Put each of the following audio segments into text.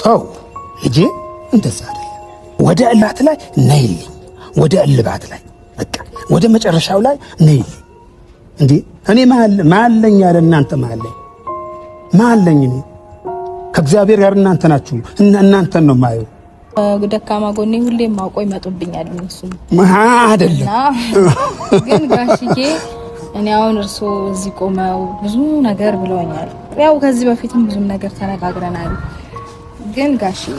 ተው ልጄ፣ እንደዛ አይደለም። ወደ እላት ላይ ነይልኝ፣ ወደ እልባት ላይ በቃ ወደ መጨረሻው ላይ ነይልኝ። እንዴ እኔ ማለኝ ያለ እናንተ ማለኝ እኔ ከእግዚአብሔር ጋር እናንተ ናችሁ። እናንተን ነው ማየው። ደካማ ጎኔ ሁሌም ማውቆ ይመጡብኛል። እነሱ አይደለም ግን ጋሽዬ እኔ አሁን እርሶ እዚህ ቆመው ብዙ ነገር ብለውኛል። ያው ከዚህ በፊትም ብዙ ነገር ተነጋግረናል። ግን ጋሽዬ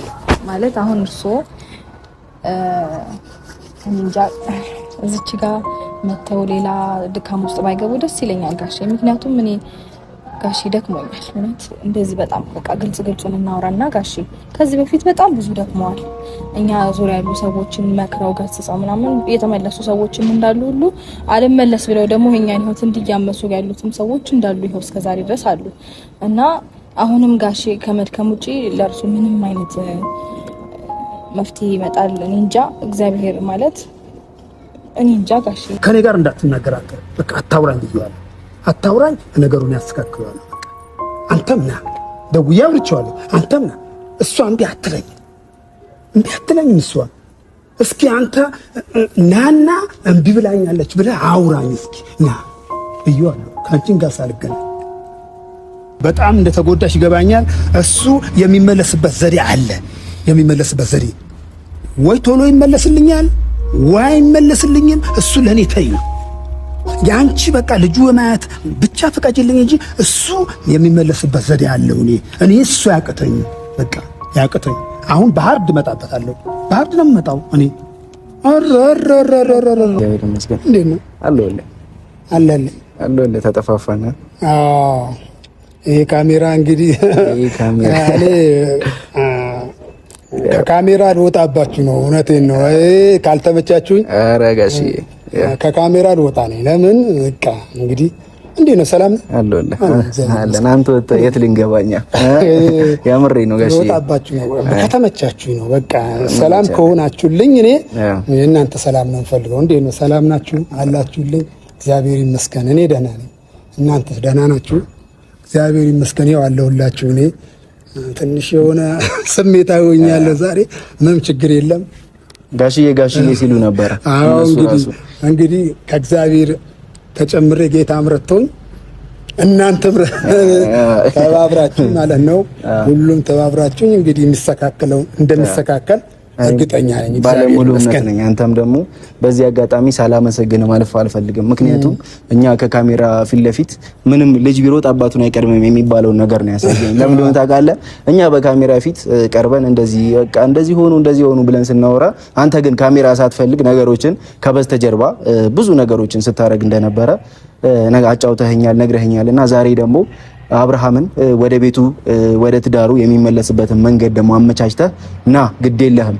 ማለት አሁን እርሶ እንጃ እዚች ጋር መተው ሌላ ድካም ውስጥ ባይገቡ ደስ ይለኛል ጋሽ። ምክንያቱም እኔ ጋሽ ደክሞኛል እውነት። እንደዚህ በጣም በቃ ግልጹን እናውራና ጋሽ ከዚህ በፊት በጣም ብዙ ደክመዋል። እኛ ዙሪያ ያሉ ሰዎችን መክረው ገስጸው ምናምን የተመለሱ ሰዎችም እንዳሉ ሁሉ አልመለስ ብለው ደግሞ የኛን ህይወት እንዲያመሱ ያሉትም ሰዎች እንዳሉ ይኸው እስከዛሬ ድረስ አሉ። እና አሁንም ጋሽ ከመድከም ውጪ ለእርሱ ምንም አይነት መፍትሄ ይመጣል እኔ እንጃ። እግዚአብሔር ማለት እኔ እንጃ ጋሽ ከኔ ጋር እንዳትናገራት በቃ አታውራኝ ብዬዋለሁ። አታውራኝ ነገሩን ያስተካክለዋል። አንተም ና ደውዬ አውርቼዋለሁ። አንተም ና እሷ እምቢ አትለኝም እሷ። እስኪ አንተ ናና እምቢ ብላኛለች ብለህ አውራኝ እስኪ ና ብዬዋለሁ። ከአንቺም ጋር ሳልገናኝ በጣም እንደተጎዳሽ ይገባኛል። እሱ የሚመለስበት ዘዴ አለ። ወይ ቶሎ ይመለስልኛል ወይ አይመለስልኝም። እሱ ለኔ ተይ ነው ያንቺ በቃ ልጁ ማያት ብቻ ፍቃጅልኝ እንጂ እሱ የሚመለስበት ዘዴ አለው። እኔ እሱ ያቀተኝ በቃ ያቀተኝ። አሁን በሃርድ መጣበታለሁ። በሃርድ ነው የምመጣው እኔ እንዴት ነው አለለ ተጠፋፋና። ይሄ ካሜራ እንግዲህ ከካሜራ ልወጣባችሁ ነው። እውነቴን ነው። ካልተመቻችሁኝ ኧረ ጋሽዬ ከካሜራ ልወጣ ነኝ። ለምን በቃ እንግዲህ እንዴት ነው? ሰላም አለለ አንተ የት ልንገባኛ? ያምሬ ነው ጋሽዬ። ልወጣባችሁ ነው። ከተመቻችሁኝ ነው በቃ። ሰላም ከሆናችሁልኝ እኔ የእናንተ ሰላም ነው የምፈልገው። እንዴት ነው? ሰላም ናችሁ አላችሁልኝ? እግዚአብሔር ይመስገን እኔ ደህና ነኝ። እናንተ ደህና ናችሁ? እግዚአብሔር ይመስገን ያው አለሁላችሁ። እኔ ትንሽ የሆነ ስሜታዊ ሆኛለሁ ዛሬ። ምንም ችግር የለም። ጋሽዬ ሲሉ ነበር። አዎ እንግዲህ ከእግዚአብሔር ተጨምሬ ጌታ ምረቶኝ እናንተም ተባብራችሁ ማለት ነው። ሁሉም ተባብራችሁ እንግዲህ የሚስተካከለው እንደሚስተካከል እርግጠኛ ነኝ። ባለሙሉ እምነት ነኝ። አንተም ደግሞ በዚህ አጋጣሚ ሳላመሰግን ማለፍ አልፈልግም። ምክንያቱም እኛ ከካሜራ ፊት ለፊት ምንም ልጅ ቢሮጥ አባቱን አይቀድምም የሚባለው ነገር ነው ያሳየኝ። ለምን እንደሆነ ታውቃለህ? እኛ በካሜራ ፊት ቀርበን እንደዚህ ሆኑ ብለን ስናወራ፣ አንተ ግን ካሜራ ሳትፈልግ ነገሮችን ከበስተጀርባ ብዙ ነገሮችን ስታረግ እንደነበረ አጫውተኸኛል፣ ነግረኸኛል። እና ዛሬ ደግሞ አብርሃምን ወደ ቤቱ ወደ ትዳሩ የሚመለስበትን መንገድ ደግሞ አመቻችተህ ና ግድ የለህም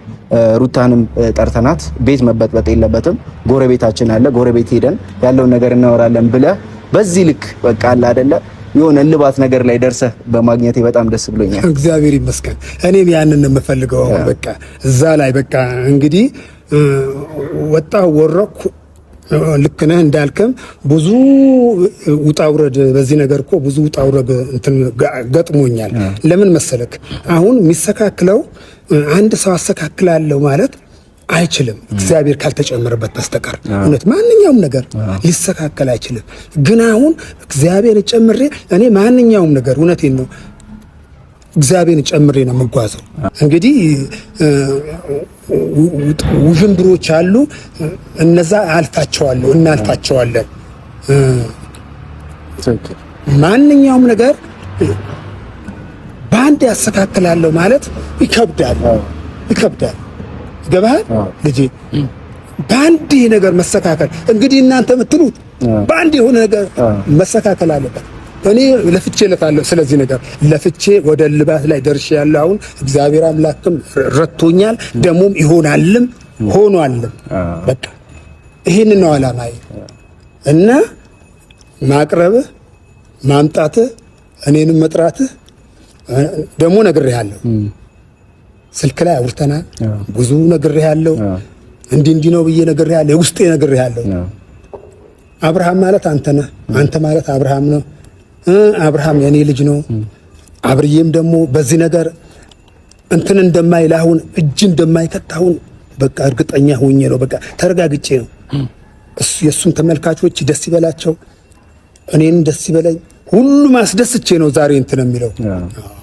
ሩታንም ጠርተናት ቤት መበጥበጥ የለበትም ጎረቤታችን አለ ጎረቤት ሄደን ያለውን ነገር እናወራለን ብለህ በዚህ ልክ በቃ አለ አይደለ የሆነ ልባት ነገር ላይ ደርሰህ በማግኘቴ በጣም ደስ ብሎኛል። እግዚአብሔር ይመስገን። እኔም ያንን ነው የምፈልገው። በቃ እዛ ላይ በቃ እንግዲህ ወጣሁ ወረኩ። ልክ ነህ እንዳልከም ብዙ ውጣውረድ በዚህ ነገር እኮ ብዙ ውጣውረድ እንትን ገጥሞኛል። ለምን መሰለክ አሁን የሚስተካክለው አንድ ሰው አስተካክላለሁ ማለት አይችልም እግዚአብሔር ካልተጨመረበት በስተቀር እውነት ማንኛውም ነገር ሊስተካከል አይችልም። ግን አሁን እግዚአብሔር ጨምሬ እኔ ማንኛውም ነገር እውነቴን ነው እግዚአብሔር ጨምሬ ነው የምጓዘው። እንግዲህ ውዥንብሮች አሉ እነዛ አልፋቸዋለሁ እናልፋቸዋለን። ማንኛውም ነገር ባንድ ያስተካክላለሁ ማለት ይከብዳል። ገባህ ልጄ? ባንድ ነገር መስተካከል እንግዲህ እናንተ የምትሉት ባንድ የሆነ ነገር መስተካከል አለበት። እኔ ለፍቼለታለሁ። ስለዚህ ነገር ለፍቼ ወደ ልባት ላይ ደርሼያለሁ። አሁን እግዚአብሔር አምላክም ረድቶኛል፣ ደሞም ይሆናልም ሆኗልም። በቃ ይሄንን ነው ዓላማዬ እና ማቅረብህ ማምጣትህ እኔንም መጥራትህ ደግሞ ነግሬሃለሁ። ስልክ ላይ አውርተናል። ብዙ ነግሬሃለሁ። እንዲህ ነው ብዬ ነግሬሃለሁ። የውስጤ ነግሬሃለሁ። አብርሃም ማለት አንተ ነህ፣ አንተ ማለት አብርሃም ነው። አብርሃም የኔ ልጅ ነው። አብርዬም ደግሞ በዚህ ነገር እንትን እንደማይል አሁን እጅ እንደማይከት አሁን በቃ እርግጠኛ ሆኜ ነው በቃ ተረጋግጬ ነው። የሱን ተመልካቾች ደስ ይበላቸው፣ እኔን ደስ ይበለኝ፣ ሁሉም አስደስቼ ነው ዛሬ እንትን የሚለው።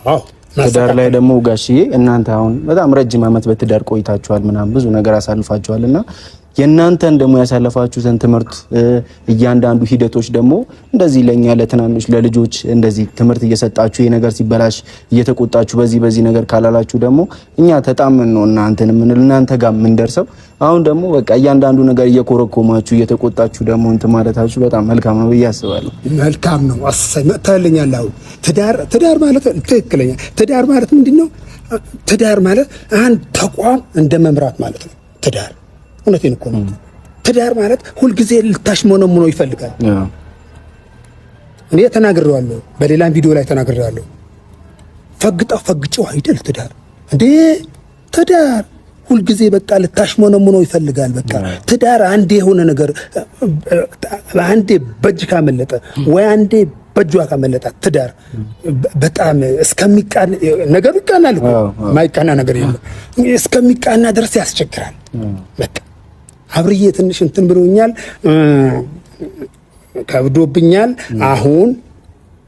አዎ ትዳር ላይ ደግሞ ጋሽዬ እናንተ አሁን በጣም ረጅም ዓመት በትዳር ቆይታችኋል፣ ምናምን ብዙ ነገር አሳልፋችኋልና የናንተን ደግሞ ያሳለፋችሁትን ትምህርት እያንዳንዱ ሂደቶች ደግሞ እንደዚህ ለኛ ለትናንሽ ለልጆች እንደዚህ ትምህርት እየሰጣችሁ ይሄ ነገር ሲበላሽ እየተቆጣችሁ በዚህ ነገር ካላላችሁ ደግሞ እኛ ተጣመን ነው እናንተን እናንተ ጋር ምን ደርሰው አሁን ደግሞ በቃ እያንዳንዱ ነገር እየኮረኮማችሁ እየተቆጣችሁ ደግሞ እንት ማለታችሁ በጣም መልካም ነው ብዬ አስባለሁ። መልካም ነው። አሰይ መጣልኛል። አሁን ትዳር ማለት ትክክለኛ ትዳር ማለት ምንድነው? ትዳር ማለት አንድ ተቋም እንደ መምራት ማለት ነው። ትዳር እውነቴን እኮ ነው። ትዳር ማለት ሁልጊዜ ልታሽሞነሙነው ይፈልጋል። እኔ ተናግሬዋለሁ፣ በሌላም ቪዲዮ ላይ ተናግሬዋለሁ። ፈግጨው አይደል ትዳር እንዴ? ትዳር ሁልጊዜ በቃ ልታሽሞነሙነው ይፈልጋል። በቃ ትዳር አንዴ የሆነ ነገር አንዴ በእጅ ካመለጠ ወይ አንዴ በእጇ ካመለጣት ትዳር በጣም እስከሚቃና ነገር ይቃናል እኮ ማይቃና ነገር የለም። እስከሚቃና ድረስ ያስቸግራል። በቃ አብርዬ ትንሽ እንትን ብሎኛል፣ ከብዶብኛል። አሁን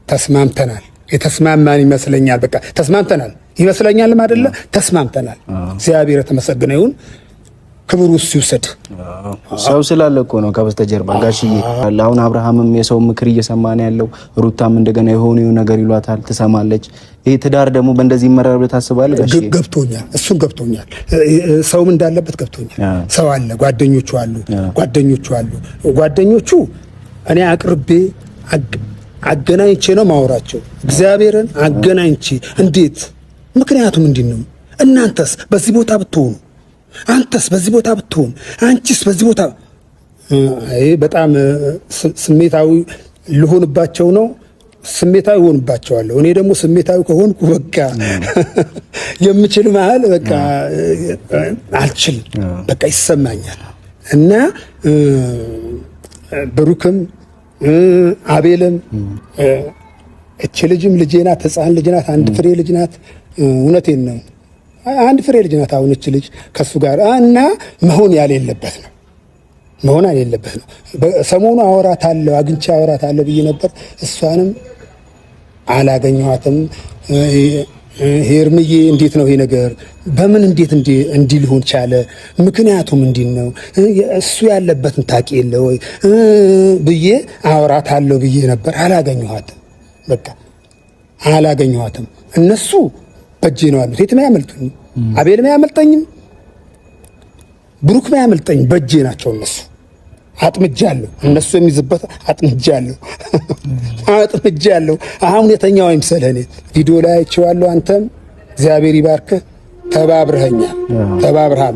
ተስማምተናል። የተስማማን ይመስለኛል። በቃ ተስማምተናል ይመስለኛልም አይደለ? ተስማምተናል። እግዚአብሔር የተመሰገነ ይሁን። ክብሩ እሱ ይውሰድ። ሰው ስላለ እኮ ነው ከበስተጀርባ ጋሽዬ። አሁን አብርሃምም የሰው ምክር እየሰማ ነው ያለው። ሩታም እንደገና የሆነ ነገር ይሏታል፣ ትሰማለች። ይሄ ትዳር ደግሞ በእንደዚህ ይመራል ብለህ ታስባለህ ጋሽዬ? ገብቶኛል፣ እሱም ገብቶኛል። ሰውም እንዳለበት ገብቶኛል። ሰው አለ፣ ጓደኞቹ አሉ። ጓደኞቹ እኔ አቅርቤ አገናኝቼ ነው ማወራቸው። እግዚአብሔርን አገናኝቼ እንዴት? ምክንያቱም እንዲህ ነው። እናንተስ በዚህ ቦታ ብትሆኑ፣ አንተስ በዚህ ቦታ ብትሆን፣ አንቺስ በዚህ ቦታ በጣም ስሜታዊ ልሆንባቸው ነው። ስሜታዊ ሆንባቸዋለሁ። እኔ ደግሞ ስሜታዊ ከሆንኩ በቃ የምችል መሀል በቃ አልችልም፣ በቃ ይሰማኛል። እና ብሩክም አቤልም እቺ ልጅም ልጄ ናት፣ ሕፃን ልጅ ናት፣ አንድ ፍሬ ልጅ ናት። እውነቴን ነው፣ አንድ ፍሬ ልጅ ናት። አሁን እቺ ልጅ ከሱ ጋር እና መሆን ያሌለበት ነው፣ መሆን ያሌለበት ነው። ሰሞኑ አወራታለሁ፣ አግኝቼ አወራታለሁ ብዬ ነበር። እሷንም አላገኘኋትም። ሄርምዬ እንዴት ነው ይሄ ነገር? በምን እንዴት እንዲህ ሊሆን ቻለ? ምክንያቱም እንዲህ ነው፣ እሱ ያለበትን ታውቂ የለ ወይ ብዬ አወራታለሁ ብዬ ነበር። አላገኘኋትም፣ በቃ አላገኘኋትም። እነሱ በእጄ ነው ያሉት። የትም አያመልጡኝም። አቤልም አያመልጠኝም፣ ብሩክም አያመልጠኝም። በእጄ ናቸው እነሱ። አጥምጃለሁ፣ እነሱ የሚዝበት አጥምጃለሁ። አሁን የተኛው አይምሰልህ። እኔ ቪዲዮ ላይ አይቼዋለሁ። አንተም እግዚአብሔር ይባርክህ። ተባብረሃል፣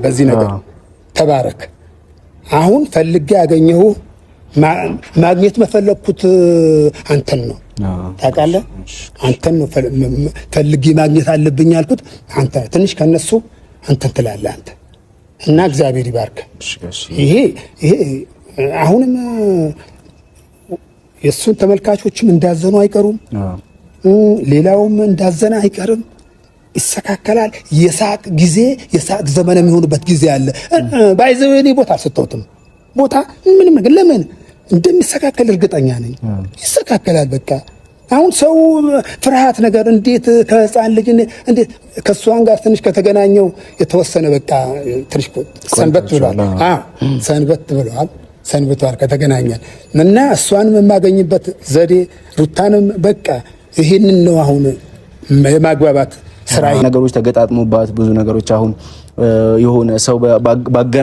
በዚህ ነገር ተባረክ። አሁን ፈልጌ ያገኘሁ ማግኘት መፈለኩት አንተን ነው፣ ታውቃለህ? አንተን ነው ፈልጌ ማግኘት አለብኝ ያልኩት አንተ። ትንሽ ከነሱ አንተን ትላለህ አንተ እና እግዚአብሔር ይባርክህ። ይሄ አሁንም የሱን ተመልካቾችም እንዳዘኑ አይቀሩም፣ ሌላውም እንዳዘነ አይቀርም። ይስተካከላል። የሳቅ ጊዜ የሳቅ ዘመን የሚሆንበት ጊዜ አለ። ባይዘው እኔ ቦታ አልሰጠሁትም። ቦታ ምንም ነገር ለምን እንደሚስተካከል እርግጠኛ ነኝ። ይስተካከላል። በቃ አሁን ሰው ፍርሃት ነገር እንዴት ከህፃን ልጅ እንዴት ከሷን ጋር ትንሽ ከተገናኘው የተወሰነ በቃ ትንሽ ሰንበት ብሏል። ሰንብቷል ከተገናኘን እና እሷንም የማገኝበት ዘዴ ሩታንም በቃ ይሄንን ነው አሁን የማግባባት ስራ። ነገሮች ተገጣጥሞባት ብዙ ነገሮች አሁን የሆነ ሰው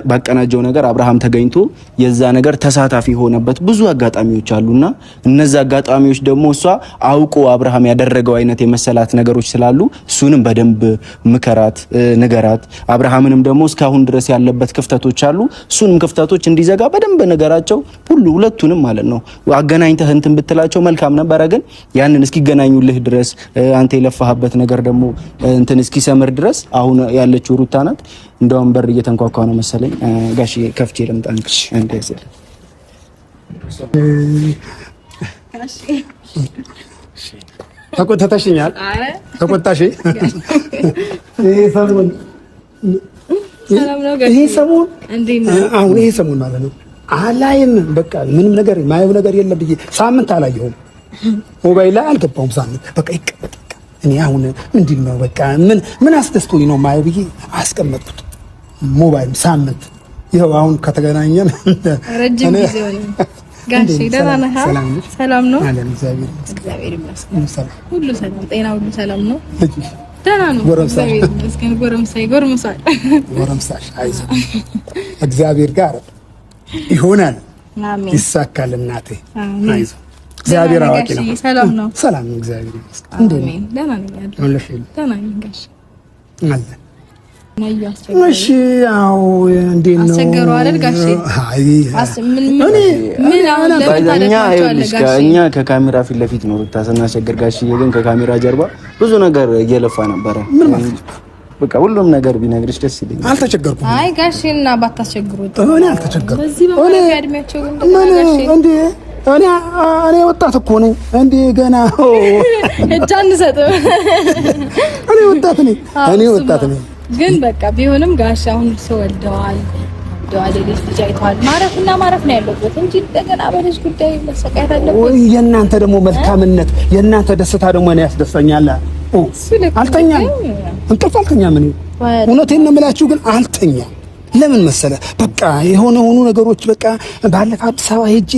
ባቀናጀው ነገር አብርሃም ተገኝቶ የዛ ነገር ተሳታፊ ሆነበት ብዙ አጋጣሚዎች አሉና እነዛ አጋጣሚዎች ደግሞ እሷ አውቆ አብርሃም ያደረገው አይነት የመሰላት ነገሮች ስላሉ እሱንም በደንብ ምከራት፣ ንገራት። አብርሃምንም ደግሞ እስካሁን ድረስ ያለበት ክፍተቶች አሉ፣ እሱንም ክፍተቶች እንዲዘጋ በደንብ ነገራቸው። ሁለቱንም ማለት ነው አገናኝተህ እንትን ብትላቸው መልካም ነበረ። ግን ያንን እስኪገናኙልህ ድረስ አንተ የለፋህበት ነገር ደግሞ እንትን እስኪሰምር ድረስ አሁን ያለችው ሩታ ናት። እንደውም በር እየተንኳኳ ነው መሰለኝ። ጋሽ ከፍቼ ልምጣ እንግዲህ እንደዚህ ተቆጥተሽኛል። ተቆጣሽ። ይሄ ሰሞን አሁን ይሄ ሰሞን ማለት ነው አላይም። በቃ ምንም ነገር ማየው ነገር የለም ብዬ ሳምንት አላየሁም። ሞባይል ላይ አልገባሁም ሳምንት። በቃ ይቀመጥ። እኔ አሁን ምንድን ነው በቃ ምን አስደስቶኝ ነው ማየው ብዬ አስቀመጥኩት ሞባይል ሳምንት። ይኸው አሁን ከተገናኘን ረጅም ጊዜ ሆነ። ጋሼ ደህና ነህ? ሰላም ነው? እግዚአብሔር ይመስገን። ሁሉ ሰላም፣ ጤና ሁሉ ሰላም ነው? ደህና ነው። እግዚአብሔር ይመስገን። ጎረምሳሽ አይዞህ፣ እግዚአብሔር ጋር ይሆናል፣ ይሳካል። እናቴ አይዞህ፣ እግዚአብሔር አዋቂ ነው። ሰላም ነው? ሰላም ነው፣ እግዚአብሔር ይመስገን። እንዴት ነው? ደህና ነኝ። ደህና ነኝ ጋሼ። እሺ ያው እንዴት ነው አስቸገሩ አይደል ጋሼ? እኛ ከካሜራ ፊት ለፊት ነው ስናስቸግር፣ ጋሼ ግን ከካሜራ ጀርባ ብዙ ነገር እየለፋ ነበረ። በቃ ሁሉም ነገር ቢነግርሽ ደስ ይለኛል። አልተቸገርኩም። አይ ጋሼና ባታስቸግሩት። እኔ አልተቸገርኩም። በዚህ በእድሜያቸው እኔ ወጣት እኮ ነኝ እንዴ ገና እጅ አንሰጥም። እኔ ወጣት ነኝ። ግን በቃ ቢሆንም ጋሽ አሁን ሰው ወልደዋል፣ ልጅ አይተዋል። ማረፍ ነው ያለበት እንጂ እንደገና በልጅ ጉዳይ መሰቃየት አለበት። የእናንተ ደግሞ መልካምነት፣ የእናንተ ደስታ ደግሞ እኔ ያስደስተኛል። አልተኛም፣ እንቅልፍ አልተኛም። እኔ እውነቴን ነው የምላችሁ፣ ግን አልተኛም። ለምን መሰለ በቃ የሆኑ ነገሮች በቃ ባለፈ አዲስ አበባ ሄጄ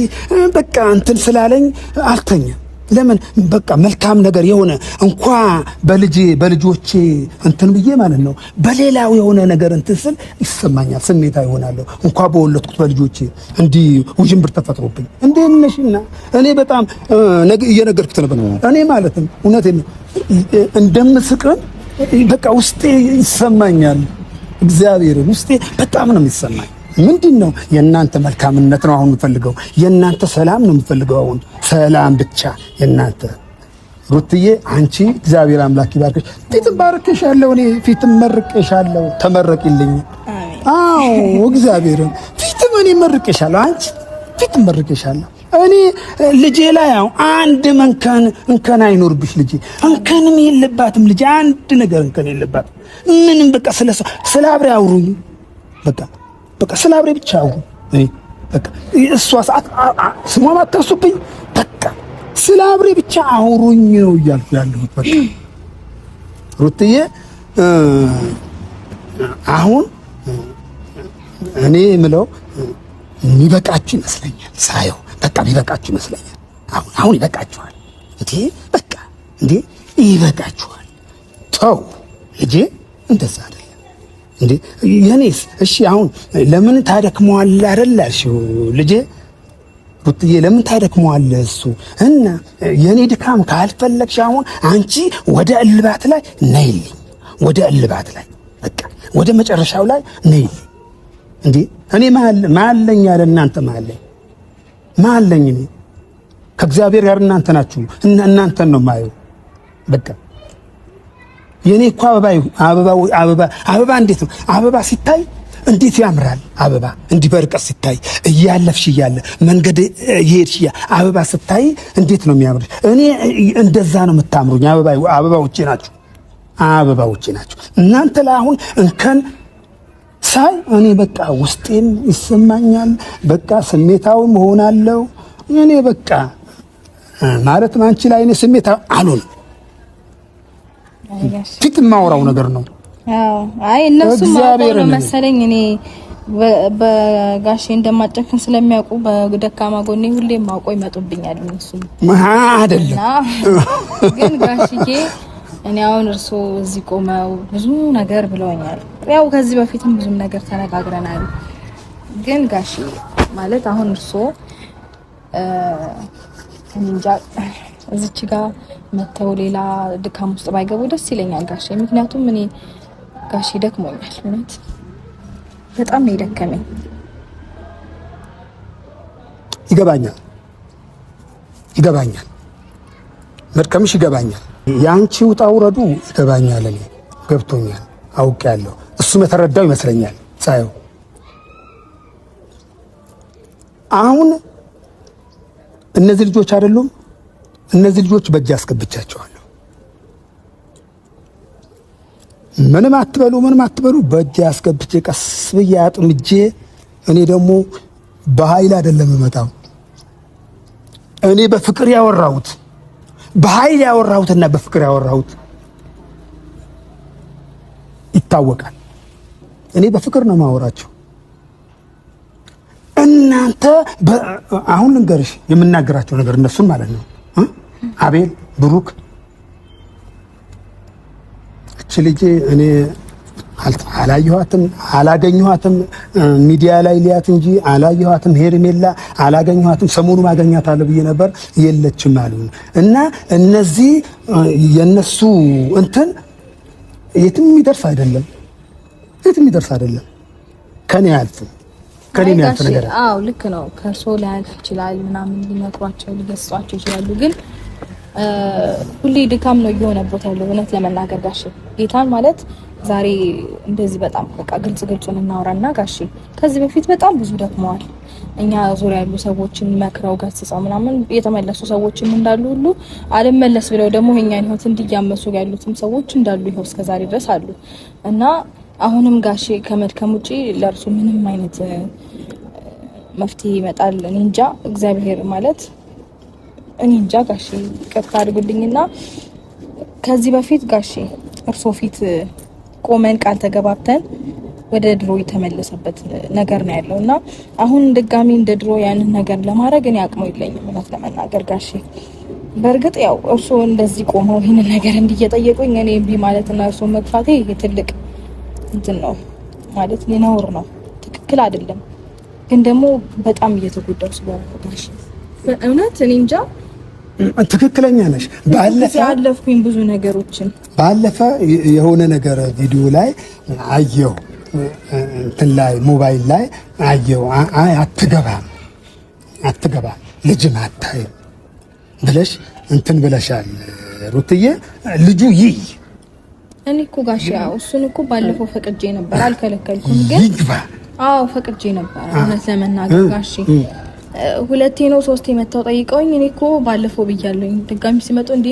በቃ እንትን ስላለኝ አልተኛም። ለምን በቃ መልካም ነገር የሆነ እንኳን በልጆቼ እንትን ብዬ ማለት ነው በሌላው የሆነ ነገር እንትን ስል ይሰማኛል፣ ስሜታዊ እሆናለሁ። እንኳን በወለድኩት በልጆቼ እንዲህ ውዥንብር ተፈጥሮብኝ እንዴት ነሽና እኔ በጣም እየነገርኩት ነበር። እኔ ማለትም እውነቴን ነው እንደምስቅም በቃ ውስጤ ይሰማኛል። እግዚአብሔርን ውስጤ በጣም ነው የሚሰማኝ። ምንድነው የእናንተ መልካምነት ነው አሁን የምፈልገው፣ የእናንተ ሰላም ነው የምፈልገው። አሁን ሰላም ብቻ የእናንተ ሩትዬ፣ አንቺ እግዚአብሔር አምላክ ይባርክሽ። ፊትም ባርክሻለሁ፣ እኔ ፊትም መርቄሻለሁ። ተመረቂልኝ። አዎ እግዚአብሔርን ፊትም እኔ መርቄሻለሁ፣ አንቺ ፊትም መርቄሻለሁ። እኔ ልጄ ላይ አሁን አንድ እንከን አይኖርብሽ። ልጄ እንከንም የለባትም። ልጄ አንድ ነገር እንከን የለባትም። ምንም በቃ ስለ አብሬ አውሩኝ። በቃ ስለ አብሬ ብቻ አውሩ። እኔ በቃ እሷ ሰዓት ስሟን አታሱብኝ። በቃ ስለ አብሬ ብቻ አውሩኝ ነው እያልኩ ያለሁት። በቃ ሩትዬ አሁን እኔ የምለው የሚበቃችሁ ይመስለኛል ሳየው። በቃ የሚበቃችሁ ይመስለኛል። አሁን ይበቃችኋል። በቃ ይበቃችኋል። ተው ልጄ፣ እንደዛ አይደለም እንዴ የኔስ። እሺ አሁን ለምን ታደክመዋለህ አይደል አልሽው ልጄ። ሩትዬ ለምን ታደክመዋለህ እሱ እና የኔ ድካም ካልፈለግሽ አሁን አንቺ ወደ እልባት ላይ ነይልኝ። ወደ እልባት ላይ በቃ ወደ መጨረሻው ላይ ነይልኝ። እንዴ እኔ ማለኝ ያለ እናንተ ማለኝ እኔ ከእግዚአብሔር ጋር እናንተ ናችሁ። እናንተን ነው ማየው። በቃ የኔ እኮ አበባ እንዴት ነው አበባ ሲታይ እንዴት ያምራል። አበባ እንዲህ በርቀት ሲታይ እያለፍሽ እያለ መንገድ እየሄድሽ አበባ ስታይ እንዴት ነው የሚያምር። እኔ እንደዛ ነው የምታምሩኝ። አበባዎቼ ናችሁ እናንተ ላይ አሁን እንከን ሳይ እኔ በቃ ውስጤም ይሰማኛል። በቃ ስሜታዊ መሆናለሁ። እኔ በቃ ማለት አንቺ ላይ እኔ ስሜታዊ አልሆንም። ፊት የማወራው ነገር ነው። አይ እነሱ ማውቀው ነው መሰለኝ። እኔ በጋሼ እንደማጨክን ስለሚያውቁ በደካማ ጎኔ ሁሌም ማውቀው ይመጡብኛል። እነሱ አይደለም ግን ጋሽዬ እኔ አሁን እርሶ እዚህ ቆመው ብዙ ነገር ብለውኛል። ያው ከዚህ በፊትም ብዙም ነገር ተነጋግረናል። ግን ጋሽ ማለት አሁን እርሶ እንጃ እዚች ጋር መተው ሌላ ድካም ውስጥ ባይገቡ ደስ ይለኛል ጋሽ። ምክንያቱም እኔ ጋሽ ደክሞኛል፣ እውነት በጣም ነው የደከመኝ። ይገባኛል መድከምሽ ይገባኛል። ያንቺ ውጣ ውረዱ ይገባኛል። እኔ ገብቶኛል፣ አውቄያለሁ። እሱም የተረዳው ይመስለኛል ሳየው። አሁን እነዚህ ልጆች አይደሉም፣ እነዚህ ልጆች በእጅ አስገብቻቸዋለሁ። ምንም አትበሉ በእጄ አስገብቼ ቀስ ብዬ አጥምጄ እኔ ደግሞ በኃይል አይደለም የመጣው እኔ በፍቅር ያወራሁት በኃይል ያወራሁትና በፍቅር ያወራሁት ይታወቃል። እኔ በፍቅር ነው ማወራቸው። እናንተ አሁን ልንገርሽ የምናገራቸው ነገር እነሱን ማለት ነው አቤል ብሩክ እቺ ልጅ እኔ አላገኘኋትም ሚዲያ ላይ ሊያት እንጂ አላየኋትም። ሄርሜላ አላገኘኋትም። ሰሞኑ ማገኛታለሁ ብዬ ነበር የለችም አሉ እና እነዚህ የነሱ እንትን የትም የሚደርስ አይደለም ከኔ ያልፍ ነገር። አዎ ልክ ነው። ከሶ ሊያልፍ ይችላል ምናምን ሊመክሯቸው ሊገስጿቸው ይችላሉ። ግን ሁሌ ድካም ነው እየሆነበት ያለው እውነት ለመናገር ጋሼ ጌታን ማለት ዛሬ እንደዚህ በጣም በቃ ግልጹን እናወራና ጋሼ ከዚህ በፊት በጣም ብዙ ደክመዋል። እኛ ዙሪያ ያሉ ሰዎችን መክረው ገስጸው ምናምን የተመለሱ ሰዎችን እንዳሉ ሁሉ አልመለስ ብለው ደግሞ የኛን ህይወት እንዲያመሱ ያሉትም ሰዎች እንዳሉ ይኸው እስከዛሬ ድረስ አሉ እና አሁንም ጋሼ ከመድከም ውጪ ለእርሱ ምንም አይነት መፍትሄ ይመጣል እኔ እንጃ። እግዚአብሔር ማለት እኔ እንጃ ጋሼ ይቅርታ አድርጉልኝና ከዚህ በፊት ጋሼ እርሶ ፊት ቆመን ቃል ተገባብተን ወደ ድሮ የተመለሰበት ነገር ነው ያለውና አሁን ድጋሚ እንደ ድሮ ያንን ነገር ለማድረግ እኔ አቅሙ የለኝም እውነት ለመናገር ጋሼ። በእርግጥ ያው እርሶ እንደዚህ ቆመው ይሄንን ነገር እንዲየጠየቁኝ እኔ እምቢ ማለትና እርሶ መግፋቴ ትልቅ እንትን ነው ማለት ነውር ነው፣ ትክክል አይደለም። ግን ደግሞ በጣም እየተጎዳው ስለሆነ ጋሼ በእውነት እኔ እንጃ። ትክክለኛ ነሽ። ባለፈኝ ብዙ ነገሮችን ባለፈ የሆነ ነገር ቪዲዮ ላይ አየው እንትን ላይ ሞባይል ላይ አየው አትገባም ልጅም አታይም ብለሽ እንትን ብለሻል ሩትዬ። ልጁ ይይ እኔ እኮ ጋሼ እሱን እኮ ባለፈው ፈቅጄ ነበር አልከለከልኩም። ግን አዎ ፈቅጄ ነበር እውነት ለመናገር ጋሼ። ሁለቴ ነው ሶስቴ መጣው ጠይቀውኝ እኔ እኮ ባለፈው ብያለሁኝ ድጋሚ ሲመጡ እንዴ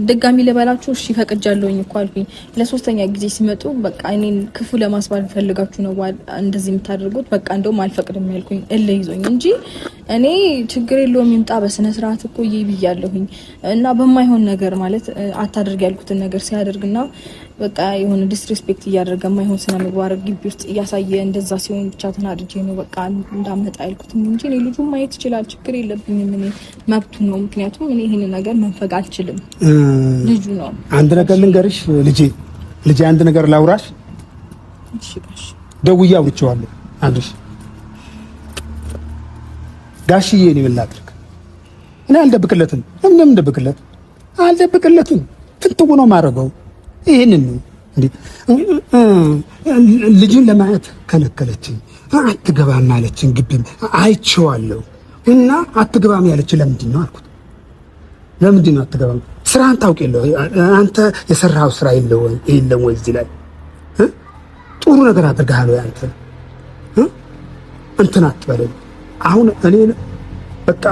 ድጋሚ ለበላችሁ እሺ ፈቅጃለሁኝ እኮ አልኩኝ። ለሶስተኛ ጊዜ ሲመጡ በቃ እኔን ክፉ ለማስባል ፈልጋችሁ ነው እንደዚህ የምታደርጉት በቃ እንደውም አልፈቅድም ያልኩኝ እለይዞኝ እንጂ እኔ ችግር የለውም ይምጣ በስነ ስርዓት እኮ ብያለሁኝ። እና በማይሆን ነገር ማለት አታድርግ ያልኩትን ነገር ሲያደርግና በቃ የሆነ ዲስሪስፔክት እያደረገ ማይሆን ስነ ምግባር ግቢ ውስጥ እያሳየ እንደዛ ሲሆን ብቻ ተናድጄ ነው በቃ እንዳመጣ ያልኩትኝ እንጂ እኔ ልጁ ማየት ይችላል ችግር የለብኝም እኔ መብቱ ነው። ምክንያቱም እኔ ይሄን ነገር መንፈግ አልችልም ልጁ ነው። አንድ ነገር ልንገርሽ ልጄ አንድ ነገር ላውራሽ። እሺ ጋሽ ደውዬ አውርቼዋለሁ። አንድሽ ጋሽዬ እኔ ምን ላድርግ እኔ አልደብቅለትም። ምንም አልደብቅለትም ፍንትው ነው ማረገው። ይሄንን ነው እንዴ ልጅን ለማየት ከለከለችኝ። አትገባም አለችኝ። ግቢም አይቼዋለሁ እና አትገባም ያለች ለምንድን ነው አልኩት። ለምንድን ነው አትገባም? ስራን ታውቅ የለው አንተ የሰራው ስራ የለም ወይ እዚህ ላይ ጥሩ ነገር አድርገሃል ወይ አንተ እንትን አትበለኝ። አሁን እኔ በቃ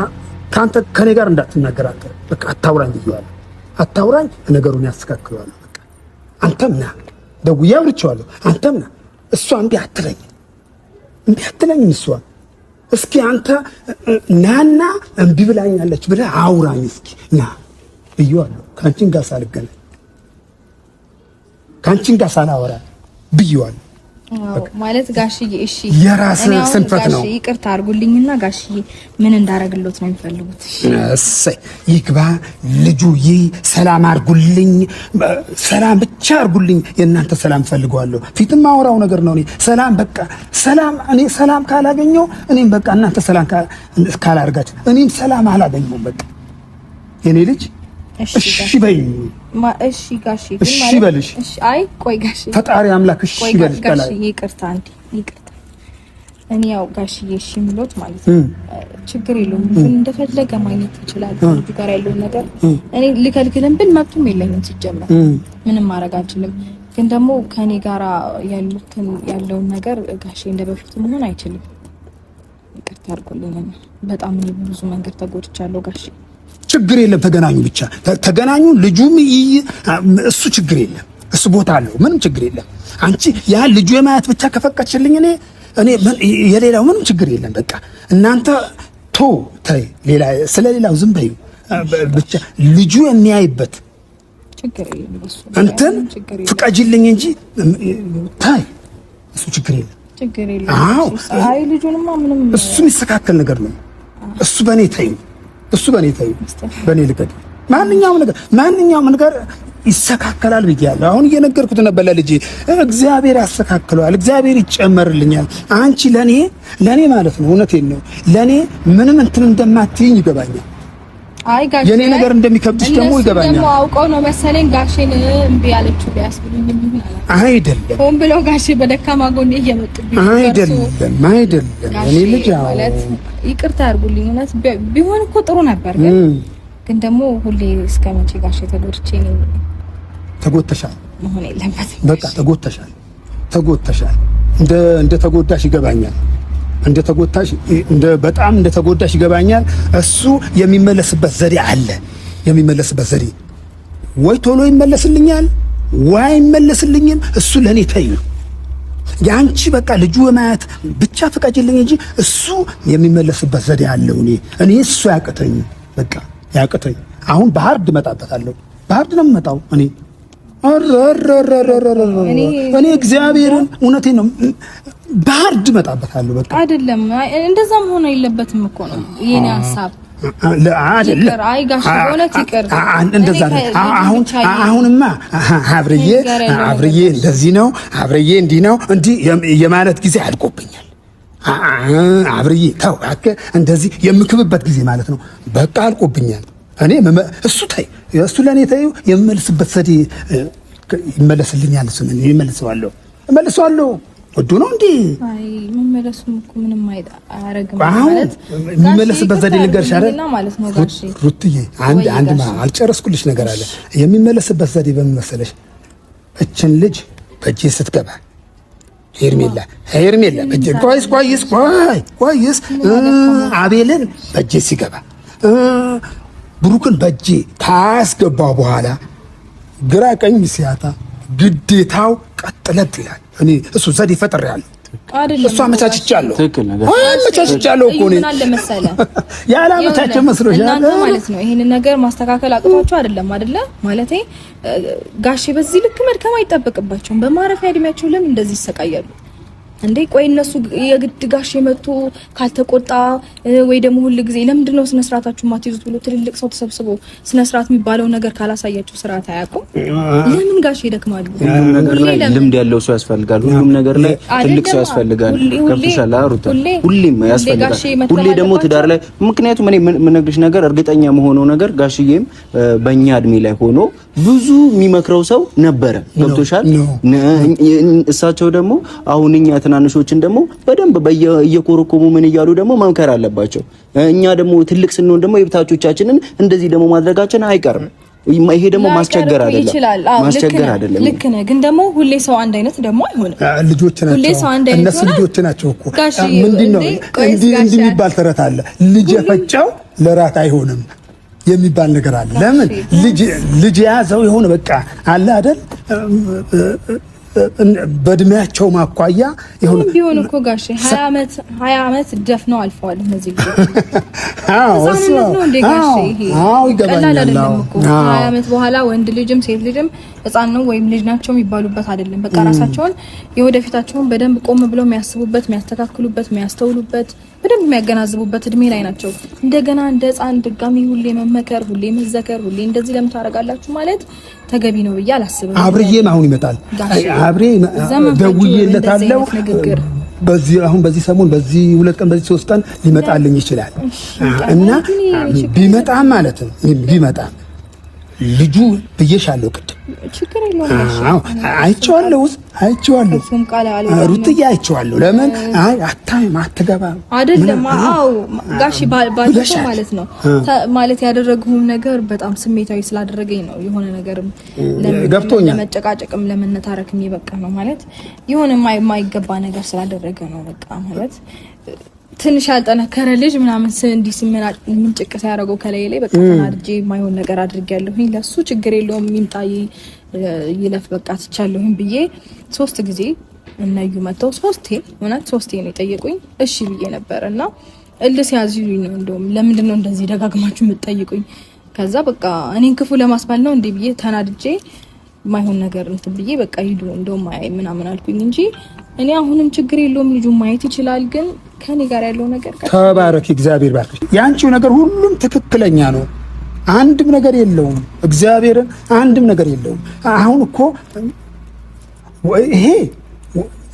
ካንተ ከኔ ጋር እንዳትናገር አንተ በቃ አታውራኝ ብዬዋለሁ። አታውራኝ ነገሩን ያስተካክለዋል። በቃ አንተም ና ደውዬ አውርቼዋለሁ። አንተም ና እሷ እምቢ አትለኝም እሷ እስኪ አንተ ናና እምቢ ብላኛለች ብለህ አውራኝ እስኪ ና ብዬዋለሁ። ካንቺን ጋር ሳልገናኝ ካንቺን ጋር ሳላወራ ብዬዋለሁ። ማለት ጋሽዬ እሺ የራስህ ስንፈት ነው። ይቅርታ አድርጉልኝና ጋሽዬ ምን እንዳረግሎት ነው የሚፈልጉት? እሰይ ይግባ ልጁ ሰላም አድርጉልኝ፣ ሰላም ብቻ አድርጉልኝ። የእናንተ ሰላም ፈልገዋለሁ። ፊትም ማወራው ነገር ነው። እኔ ሰላም በቃ ሰላም እኔ ሰላም ካላገኘው እኔም በቃ እናንተ ሰላም ካላርጋችሁ እኔም ሰላም አላገኘውም። በቃ የኔ ልጅ እሺ በይ እሺ ጋሺ ግን ማለት እሺ በልሽ። እሺ አይ ቆይ ጋሺ ፈጣሪ አምላክ እሺ በልሽ። ጋሺ ይቅርታ እኔ ያው ጋሺዬ እሺ ምሎት ማለት ነው ችግር የለውም እንደፈለገ ማግኘት ይችላል። ልጅ ጋር ያለው ነገር እኔ ልከልክልም ብል መብቱም የለኝም ሲጀመር ምንም ማድረግ አልችልም። ግን ደግሞ ከኔ ጋራ ያለውን ነገር ጋሺ እንደበፊቱ መሆን አይችልም። ይቅርታ አድርጉልኝ። በጣም ብዙ መንገድ ተጎድቻለሁ ጋሺ። ችግር የለም ተገናኙ፣ ብቻ ተገናኙ። ልጁም እሱ ችግር የለም እሱ ቦታ አለው፣ ምንም ችግር የለም። አንቺ ያ ልጁ የማየት ብቻ ከፈቀድሽልኝ እኔ የሌላው ምንም ችግር የለም። በቃ እናንተ ተይ፣ ስለሌላው ዝም በዩ ብቻ ልጁ የሚያይበት ችግር የለም። እሱ እንትን ፍቀጅልኝ እንጂ ታይ፣ እሱ ችግር የለም። አዎ አይ ልጁንማ ምንም እሱ የሚስተካከል ነገር ነው። እሱ በኔ ታዩ፣ በኔ ልቀድ። ማንኛውም ነገር ይስተካከላል ብያለሁ። አሁን እየነገርኩት ነበር ለልጄ። እግዚአብሔር ያስተካክለዋል፣ እግዚአብሔር ይጨመርልኛል። አንቺ ለኔ ማለት ነው፣ እውነቴን ነው፣ ለኔ ምንም እንትን እንደማትይኝ ይገባኛል። አይ ጋሼ የኔ ነገር እንደሚከብድሽ ደግሞ ይገባኛል። ደግሞ አውቀው ነው መሰለኝ ጋሼን እምቢ ያለችው ቢያስብሉኝ ምን አላ አይደለም። ሆን ብለው ጋሼ በደካማ ጎኔ እየመጡብኝ አይደለም። እኔ ልጅ ማለት ይቅርታ ያርጉልኝ። እውነት ቢሆን እኮ ጥሩ ነበር፣ ግን ደግሞ ሁሌ እስከመቼ ጋሼ ተጎድቼ ነው። ተጎድተሻል መሆን የለበትም። በቃ ተጎድተሻል። እንደ ተጎዳሽ ይገባኛል። በጣም እንደ ተጎዳሽ ይገባኛል። እሱ የሚመለስበት ዘዴ አለ። ወይ ቶሎ ይመለስልኛል ወይ አይመለስልኝም። እሱ ለኔ ተይ። ያንቺ በቃ ልጁ ማየት ብቻ ፍቀጅልኝ እንጂ እሱ የሚመለስበት ዘዴ አለው። እኔ እሱ ያቅተኝ፣ በቃ ያቅተኝ። አሁን በሀርድ እመጣበታለሁ። በሀርድ ነው የምመጣው እኔ እግዚአብሔርን እውነቴን ነው። በሀርድ እመጣበታለሁ። በቃ አይደለም፣ እንደዛ መሆን የለበትም እኮ ነው የኔ ሐሳብ። አይደለም አይ ጋሽ እውነት ይቅር። እንደዛ አሁንማ አብርዬ እንደዚህ ነው፣ አብርዬ እንዲህ ነው፣ እንዲህ የማለት ጊዜ አልቆብኛል። አብርዬ ተው እንደዚህ የምክብበት ጊዜ ማለት ነው። በቃ አልቆብኛል። እኔ እሱ ታይ፣ እሱ ለኔ ታዩ የምመልስበት ዘዴ ይመለስልኛል። እሱ ምን እመልሰዋለሁ። ወዶ ነው እንዴ? አይ መመለሱም እኮ ምንም አያረግም ማለት የሚመለስበት ዘዴ ልንገርሽ አይደል ሩትዬ፣ አንድ አልጨረስኩልሽ ነገር አለ። የሚመለስበት ዘዴ በምን መሰለሽ? እችን ልጅ በእጄ ስትገባ ሄርሜላ በእጄ ቆይስ አቤልን በእጄ ሲገባ ብሩክን በእጄ ካስገባው በኋላ ግራ ቀኝ ሲያጣ ግዴታው ቀጥለጥ ይላል። እኔ እሱ ዘዴ ፈጥሬያለሁ፣ እሱ አመቻችቻለሁ እኮ እኔ ያላመቻቸ መስሎሻል ማለት ነው። ይሄንን ነገር ማስተካከል አቅቷቸው አይደለም ማለቴ ጋሼ በዚህ ልክ መድከም አይጠበቅባቸውም። በማረፊያ እድሜያቸው ለምን እንደዚህ ይሰቃያሉ እንዴ? ቆይ እነሱ የግድ ጋሼ መጥቶ ካልተቆጣ ወይ ደግሞ ሁሉ ጊዜ ለምንድነው ስነ ስርዓታችሁ ማትይዙት ብሎ ትልልቅ ሰው ተሰብስቦ ስነ ስርዓት የሚባለው ነገር ካላሳያችሁ ስርዓት አያውቁም። ለምን ጋሼ ይደክማሉ? ሁሉም ነገር ላይ ልምድ ያለው ሰው ያስፈልጋል። ሁሉም ነገር ላይ ትልቅ ሰው ያስፈልጋል። ከፍተሻላ ሩታ ሁሉም ያስፈልጋል። ሁሌ ደግሞ ትዳር ላይ ምክንያቱም እኔ የምነግርሽ ነገር እርግጠኛ መሆነው ነገር ጋሽዬም በእኛ እድሜ ላይ ሆኖ ብዙ የሚመክረው ሰው ነበረ። ገብቶሻል? እሳቸው ደግሞ አሁን እኛ ትናንሾችን ደግሞ በደንብ በየኮረኮሙ ምን እያሉ ደግሞ መምከር አለባቸው። እኛ ደግሞ ትልቅ ስንሆን ደግሞ የቤታቾቻችንን እንደዚህ ደግሞ ማድረጋችን አይቀርም። ይሄ ደግሞ ማስቸገር አይደለም። ልክ ነህ፣ ግን ደግሞ ሁሌ ሰው አንድ አይነት ደግሞ አይሆንም። ልጆች ናቸው፣ እነሱ ልጆች ናቸው እኮ። ምንድነው እንዲህ የሚባል ተረት አለ፣ ልጅ የፈጨው ለራት አይሆንም የሚባል ነገር አለ። ለምን ልጅ የያዘው የሆነ በቃ አለ አይደል? በእድሜያቸው ማኳያ ይሁን ቢሆን እኮ ጋሼ 20 አመት ደፍነው አልፈዋል እነዚህ ልጆች። ቀላል አይደለም እኮ 20 አመት በኋላ ወንድ ልጅም ሴት ልጅም ህፃን ነው ወይም ልጅ ናቸው የሚባሉበት አይደለም። በቃ ራሳቸውን የወደፊታቸውን በደንብ ቆም ብለው የሚያስቡበት፣ የሚያስተካክሉበት፣ የሚያስተውሉበት፣ በደንብ የሚያገናዝቡበት እድሜ ላይ ናቸው። እንደገና እንደ ህፃን ድጋሚ ሁሌ መመከር፣ ሁሌ መዘከር፣ ሁሌ እንደዚህ ለምን ታደርጋላችሁ ማለት ተገቢ ነው ብዬ አላስብም። አብርዬም አሁን ይመጣል። አብሬ ደውዬለታለሁ። በዚህ ሰሞን በዚህ 2 ቀን በዚህ 3 ቀን ሊመጣልኝ ይችላል እና ቢመጣም ማለት ነው ቢመጣም ልጁ ብዬሻለሁ ቅድም ችግር የለውም። አዎ አይቼዋለሁ ሩትዬ አይቼዋለሁ። ለምን አታይም አትገባም አይደለም? አዎ ጋሺ ባልተው ማለት ነው ማለት ያደረጉም ነገር በጣም ስሜታዊ ስላደረገኝ ነው። የሆነ ነገርም ለመጨቃጨቅም ለመነታረክም ይበቃ ነው ማለት የሆነ የማይገባ ነገር ስላደረገ ነው። በቃ ማለት ትንሽ ያልጠነከረ ልጅ ምናምን እንዲህ ምን ጭቅ ሳያደርገው ከላይ ላይ በቃ ተናድጄ የማይሆን ነገር አድርጌያለሁኝ። ለሱ ችግር የለውም ይምጣይ ይለፍ በቃ ትቻለሁኝ ብዬ 3 ጊዜ እነዩ መተው 3 ነው የጠየቁኝ። እሺ ብዬ ነበርና እልስ ያዙኝ ነው እንደውም ለምንድን ነው እንደዚህ ደጋግማችሁ የምትጠይቁኝ? ከዛ በቃ እኔን ክፉ ለማስባል ነው እንዴ ብዬ ተናድጄ ማይሆን ነገር እንትን ብዬ በቃ ሂዱ እንደውም አይ ምናምን አልኩኝ እንጂ እኔ አሁንም ችግር የለውም ልጁ ማየት ይችላል። ግን ከኔ ጋር ያለው ነገር ተባረክ እግዚአብሔር ባርክ። ያንቺው ነገር ሁሉም ትክክለኛ ነው። አንድም ነገር የለውም። እግዚአብሔርን አንድም ነገር የለውም። አሁን እኮ ይሄ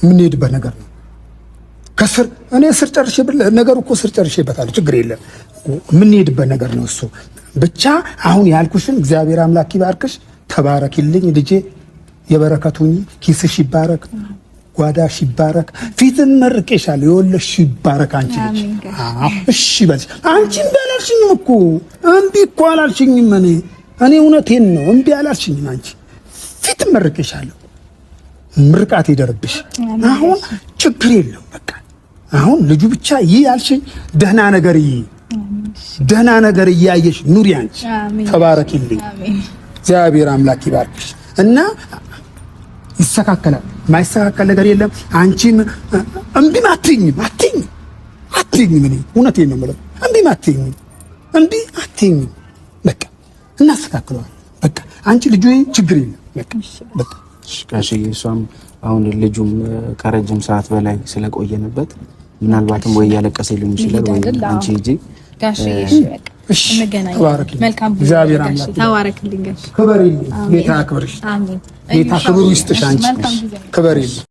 ምን ሄድበት ነገር ነው። ከስር እኔ ስር ጨርሼ ነገር እኮ ስር ጨርሼበታለሁ። ችግር የለም። ምን ሄድበት ነገር ነው እሱ። ብቻ አሁን ያልኩሽን እግዚአብሔር አምላክ ይባርክሽ። ተባረክልኝ ልጄ። የበረከቱኝ ኪስሽ ይባረክ፣ ጓዳሽ ይባረክ። ፊትን መርቄሻለሁ። የወለሽ ይባረክ አንቺ ልጅ። እሺ በል አንቺ እምቢ አላልሽኝም እኮ እምቢ እኮ አላልሽኝም። እኔ እውነቴን ነው እምቢ አላልሽኝም። አንቺ ፊትን መርቄሻለሁ። ምርቃት ይደርብሽ። አሁን ችግር የለው በቃ አሁን ልጁ ብቻ ያልሽኝ ደህና ነገር እያየሽ ኑሪ አንቺ። ተባረክልኝ። እግዚአብሔር አምላክ ይባርክሽ እና ይስተካከላል። ማይስተካከል ነገር የለም። አንቺም እምቢ አትይኝም። እኔ እውነቴን ነው የምለው እምቢ አትይኝም። በቃ እናስተካክለዋለን። በቃ አንቺ ልጁ ችግር የለም በቃ ጋሽ እሷም አሁን ልጁም ከረጅም ሰዓት በላይ ስለቆየንበት ምናልባትም ወይ ያለቀሰ ሊሆን ይችላል ወይ አንቺ ሂጂ ጋሽ እሺ እንገናኝ። መልካም እግዚአብሔር አምላክ ተባረክልኝ ጋሽ። ክበሪልኝ። ጌታ ክብርሽ። አሜን። ጌታ ክብሩ ይስጥሽ። አንቺ ክበሪልኝ።